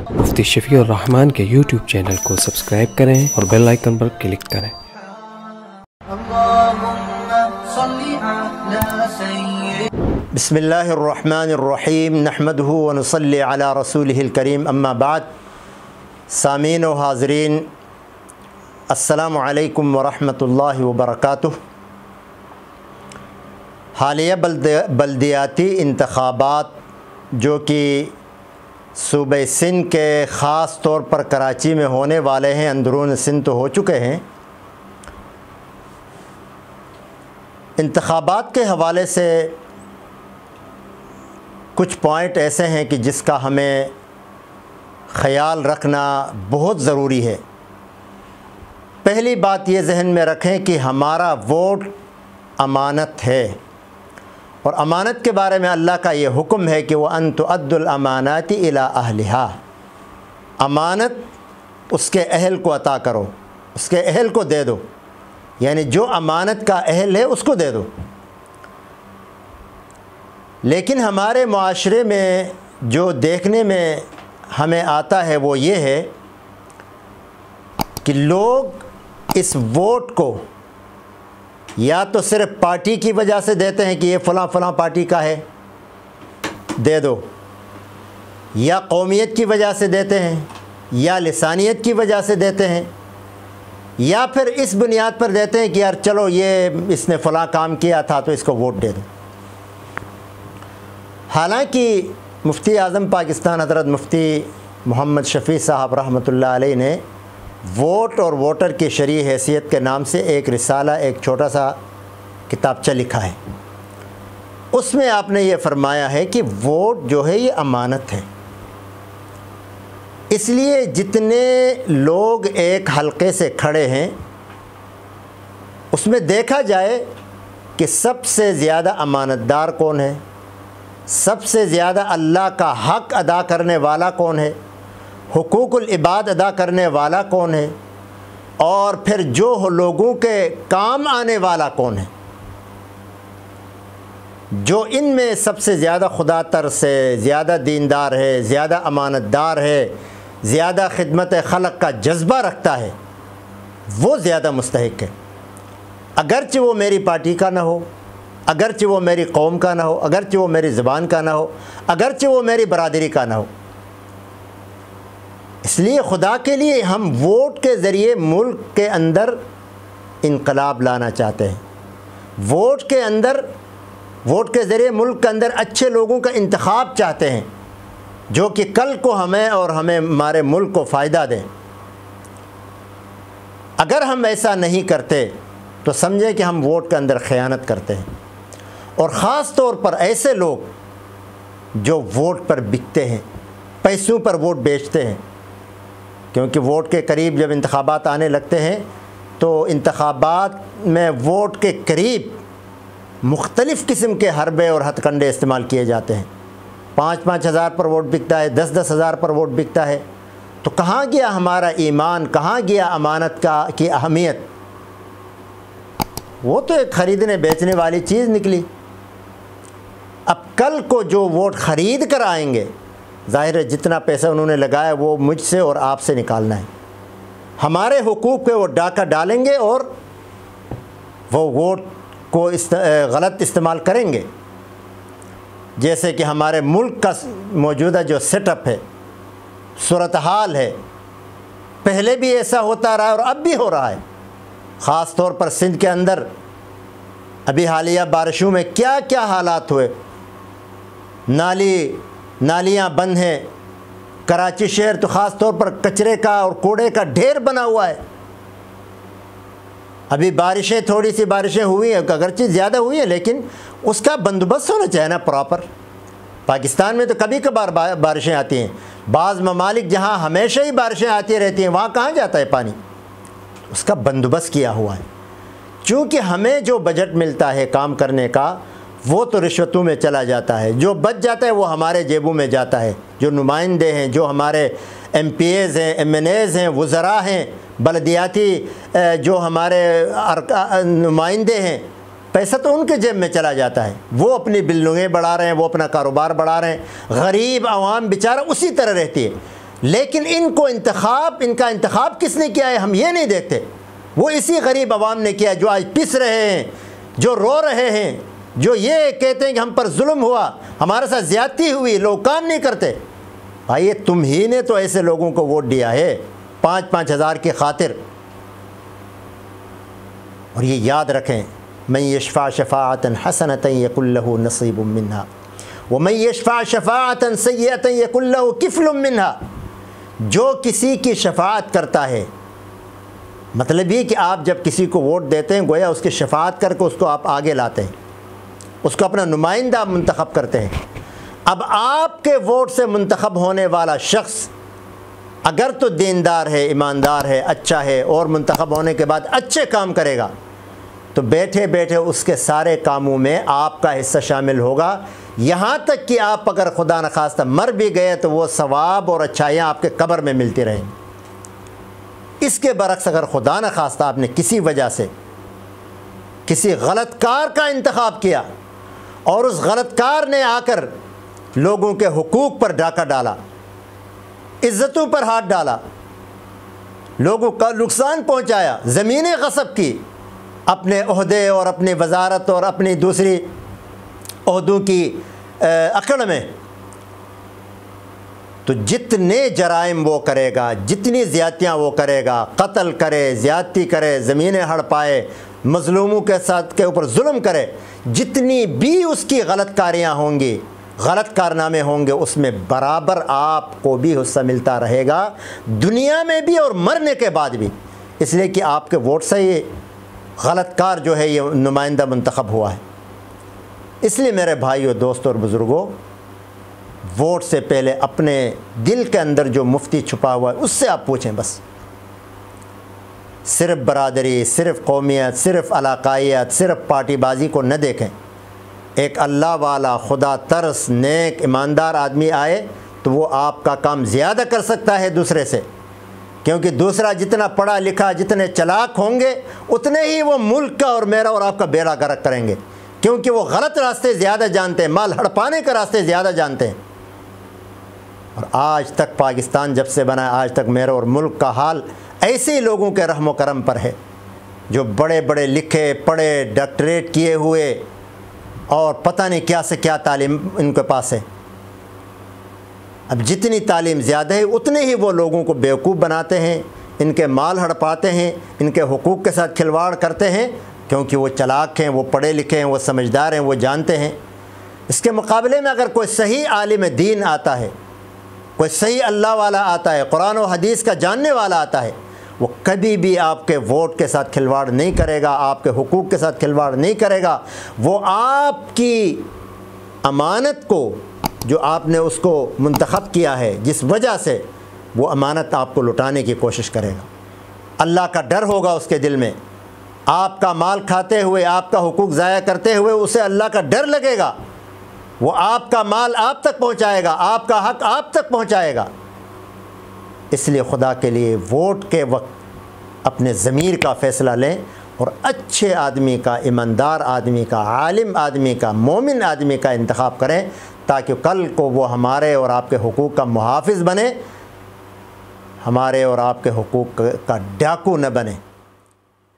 مفتی شفیع الرحمان کے YouTube channel کو subscribe کریں اور بیل آئیکن پر کلک کریں۔ بسم اللہ الرحمن الرحیم نحمدہ ونصلی علی رسولہ الکریم اما بعد۔ سامعین و حاضرین، السلام علیکم ورحمۃ اللہ وبرکاتہ۔ حالیہ بلدیاتی انتخابات جو کہ صوبہ سندھ کے خاص طور پر کراچی میں ہونے والے ہیں، اندرون سندھ تو ہو چکے ہیں۔ انتخابات کے حوالے سے کچھ پوائنٹ ایسے ہیں کہ جس کا ہمیں خیال رکھنا بہت ضروری ہے۔ پہلی بات یہ ذہن میں رکھیں کہ ہمارا ووٹ امانت ہے، اور امانت کے بارے میں اللہ کا یہ حکم ہے کہ وَأَن تُؤَدُّوا الْأَمَانَاتِ إِلَىٰ أَهْلِهَا، امانت اس کے اہل کو عطا کرو، اس کے اہل کو دے دو، یعنی جو امانت کا اہل ہے اس کو دے دو۔ لیکن ہمارے معاشرے میں جو دیکھنے میں ہمیں آتا ہے وہ یہ ہے کہ لوگ اس ووٹ کو یا تو صرف پارٹی کی وجہ سے دیتے ہیں کہ یہ فلاں فلاں پارٹی کا ہے دے دو، یا قومیت کی وجہ سے دیتے ہیں، یا لسانیت کی وجہ سے دیتے ہیں، یا پھر اس بنیاد پر دیتے ہیں کہ یار چلو یہ اس نے فلاں کام کیا تھا تو اس کو ووٹ دے دو۔ حالانکہ مفتی اعظم پاکستان حضرت مفتی محمد شفیع صاحب رحمۃ اللہ علیہ نے ووٹ اور ووٹر کی شرعی حیثیت کے نام سے ایک رسالہ، ایک چھوٹا سا کتابچہ لکھا ہے۔ اس میں آپ نے یہ فرمایا ہے کہ ووٹ جو ہے یہ امانت ہے، اس لیے جتنے لوگ ایک حلقے سے کھڑے ہیں اس میں دیکھا جائے کہ سب سے زیادہ امانت دار کون ہے، سب سے زیادہ اللہ کا حق ادا کرنے والا کون ہے، حقوق العباد ادا کرنے والا کون ہے، اور پھر جو لوگوں کے کام آنے والا کون ہے۔ جو ان میں سب سے زیادہ خدا ترس ہے، زیادہ دیندار ہے، زیادہ امانت دار ہے، زیادہ خدمت خلق کا جذبہ رکھتا ہے، وہ زیادہ مستحق ہے، اگرچہ وہ میری پارٹی کا نہ ہو، اگرچہ وہ میری قوم کا نہ ہو، اگرچہ وہ میری زبان کا نہ ہو، اگرچہ وہ میری برادری کا نہ ہو۔ اس لیے خدا کے لیے ہم ووٹ کے ذریعے ملک کے اندر انقلاب لانا چاہتے ہیں، ووٹ کے ذریعے ملک کے اندر اچھے لوگوں کا انتخاب چاہتے ہیں جو کہ کل کو ہمیں اور ہمارے ملک کو فائدہ دیں۔ اگر ہم ایسا نہیں کرتے تو سمجھیں کہ ہم ووٹ کے اندر خیانت کرتے ہیں، اور خاص طور پر ایسے لوگ جو ووٹ پر بکتے ہیں، پیسوں پر ووٹ بیچتے ہیں، کیونکہ ووٹ کے قریب جب انتخابات آنے لگتے ہیں تو انتخابات میں ووٹ کے قریب مختلف قسم کے حربے اور ہتھ کنڈے استعمال کیے جاتے ہیں۔ 5-5 ہزار پر ووٹ بکتا ہے، 10-10 ہزار پر ووٹ بکتا ہے، تو کہاں گیا ہمارا ایمان، کہاں گیا امانت کی اہمیت؟ وہ تو ایک خریدنے بیچنے والی چیز نکلی۔ اب کل کو جو ووٹ خرید کر آئیں گے، ظاہر ہے جتنا پیسہ انہوں نے لگایا وہ مجھ سے اور آپ سے نکالنا ہے، ہمارے حقوق پہ وہ ڈاکہ ڈالیں گے اور وہ ووٹ کو غلط استعمال کریں گے۔ جیسے کہ ہمارے ملک کا موجودہ جو سیٹ اپ ہے، صورتحال ہے، پہلے بھی ایسا ہوتا رہا ہے اور اب بھی ہو رہا ہے۔ خاص طور پر سندھ کے اندر ابھی حالیہ بارشوں میں کیا کیا حالات ہوئے، نالیاں بند ہیں، کراچی شہر تو خاص طور پر کچرے کا اور کوڑے کا ڈھیر بنا ہوا ہے۔ ابھی تھوڑی سی بارشیں ہوئی ہیں، اگرچہ زیادہ ہوئی ہیں، لیکن اس کا بندوبست ہونا چاہیے نا پراپر۔ پاکستان میں تو کبھی کبھار بارشیں آتی ہیں، بعض ممالک جہاں ہمیشہ ہی بارشیں آتی رہتی ہیں وہاں کہاں جاتا ہے پانی؟ اس کا بندوبست کیا ہوا ہے۔ چونکہ ہمیں جو بجٹ ملتا ہے کام کرنے کا وہ تو رشوتوں میں چلا جاتا ہے، جو بچ جاتا ہے وہ ہمارے جیبوں میں جاتا ہے۔ جو نمائندے ہیں، جو ہمارے ایم پی ایز ہیں، ایم این ایز ہیں، وزراء ہیں، بلدیاتی جو ہمارے نمائندے ہیں، پیسہ تو ان کے جیب میں چلا جاتا ہے، وہ اپنی بلڈنگیں بڑھا رہے ہیں، وہ اپنا کاروبار بڑھا رہے ہیں، غریب عوام بیچارہ اسی طرح رہتی ہے۔ لیکن ان کا انتخاب کس نے کیا ہے ہم یہ نہیں دیکھتے۔ وہ اسی غریب عوام نے کیا جو آج پس رہے ہیں، جو رو رہے ہیں، جو یہ کہتے ہیں کہ ہم پر ظلم ہوا، ہمارے ساتھ زیادتی ہوئی، لوگ کام نہیں کرتے۔ بھائی تم ہی نے تو ایسے لوگوں کو ووٹ دیا ہے 5,000 کی خاطر۔ اور یہ یاد رکھیں، من یشفع شفاعۃ حسنۃ یکن لہ نصیب منہا ومن یشفع شفاعۃ سیئۃ یکن لہ کفل منہا۔ جو کسی کی شفاعت کرتا ہے، مطلب یہ کہ آپ جب کسی کو ووٹ دیتے ہیں گویا اس کی شفاعت کر کے اس کو آپ آگے لاتے ہیں، اس کو اپنا نمائندہ منتخب کرتے ہیں۔ اب آپ کے ووٹ سے منتخب ہونے والا شخص اگر تو دیندار ہے، ایماندار ہے، اچھا ہے اور منتخب ہونے کے بعد اچھے کام کرے گا تو بیٹھے بیٹھے اس کے سارے کاموں میں آپ کا حصہ شامل ہوگا، یہاں تک کہ آپ اگر خدا نخواستہ مر بھی گئے تو وہ ثواب اور اچھائیاں آپ کے قبر میں ملتی رہیں گی۔ اس کے برعکس اگر خدا نخواستہ آپ نے کسی وجہ سے کسی غلط کار کا انتخاب کیا اور اس غلط کار نے آ کر لوگوں کے حقوق پر ڈاکہ ڈالا، عزتوں پر ہاتھ ڈالا، لوگوں کا نقصان پہنچایا، زمینیں غصب کی اپنے عہدے اور اپنی وزارت اور اپنی دوسری عہدوں کی اکڑ میں، تو جتنے جرائم وہ کرے گا، جتنی زیادتیاں وہ کرے گا، قتل کرے، زیادتی کرے، زمینیں ہڑپائے، مظلوموں کے ساتھ کے اوپر ظلم کرے، جتنی بھی اس کی غلط کاریاں ہوں گی، غلط کارنامے ہوں گے، اس میں برابر آپ کو بھی حصہ ملتا رہے گا، دنیا میں بھی اور مرنے کے بعد بھی، اس لیے کہ آپ کے ووٹ سے یہ غلط کار جو ہے یہ نمائندہ منتخب ہوا ہے۔ اس لیے میرے بھائیوں، دوستوں اور بزرگوں، ووٹ سے پہلے اپنے دل کے اندر جو مفتی چھپا ہوا ہے اس سے آپ پوچھیں۔ بس صرف برادری، صرف قومیت، صرف علاقائیت، صرف پارٹی بازی کو نہ دیکھیں۔ ایک اللہ والا، خدا ترس، نیک، ایماندار آدمی آئے تو وہ آپ کا کام زیادہ کر سکتا ہے دوسرے سے، کیونکہ دوسرا جتنا پڑھا لکھا، جتنے چلاک ہوں گے اتنے ہی وہ ملک کا اور میرا اور آپ کا بیڑا غرق کریں گے، کیونکہ وہ غلط راستے زیادہ جانتے ہیں، مال ہڑپانے کے راستے زیادہ جانتے ہیں۔ اور آج تک پاکستان جب سے بنا ہے آج تک میرا اور ملک کا حال ایسے ہی لوگوں کے رحم و کرم پر ہے جو بڑے بڑے لکھے پڑھے، ڈاکٹریٹ کیے ہوئے اور پتہ نہیں کیا سے کیا تعلیم ان کے پاس ہے۔ اب جتنی تعلیم زیادہ ہے اتنے ہی وہ لوگوں کو بیوقوف بناتے ہیں، ان کے مال ہڑپاتے ہیں، ان کے حقوق کے ساتھ کھلواڑ کرتے ہیں، کیونکہ وہ چلاک ہیں، وہ پڑھے لکھے ہیں، وہ سمجھدار ہیں، وہ جانتے ہیں۔ اس کے مقابلے میں اگر کوئی صحیح عالم دین آتا ہے، کوئی صحیح اللہ والا آتا ہے، قرآن و حدیث کا جاننے والا آتا ہے، وہ کبھی بھی آپ کے ووٹ کے ساتھ کھلواڑ نہیں کرے گا، آپ کے حقوق کے ساتھ کھلواڑ نہیں کرے گا۔ وہ آپ کی امانت کو، جو آپ نے اس کو منتخب کیا ہے، جس وجہ سے، وہ امانت آپ کو لٹانے کی کوشش کرے گا۔ اللہ کا ڈر ہوگا اس کے دل میں، آپ کا مال کھاتے ہوئے، آپ کا حقوق ضائع کرتے ہوئے اسے اللہ کا ڈر لگے گا، وہ آپ کا مال آپ تک پہنچائے گا، آپ کا حق آپ تک پہنچائے گا۔ اس لیے خدا کے لیے ووٹ کے وقت اپنے ضمیر کا فیصلہ لیں اور اچھے آدمی کا، ایماندار آدمی کا، عالم آدمی کا، مومن آدمی کا انتخاب کریں، تاکہ کل کو وہ ہمارے اور آپ کے حقوق کا محافظ بنے، ہمارے اور آپ کے حقوق کا ڈاکو نہ بنے۔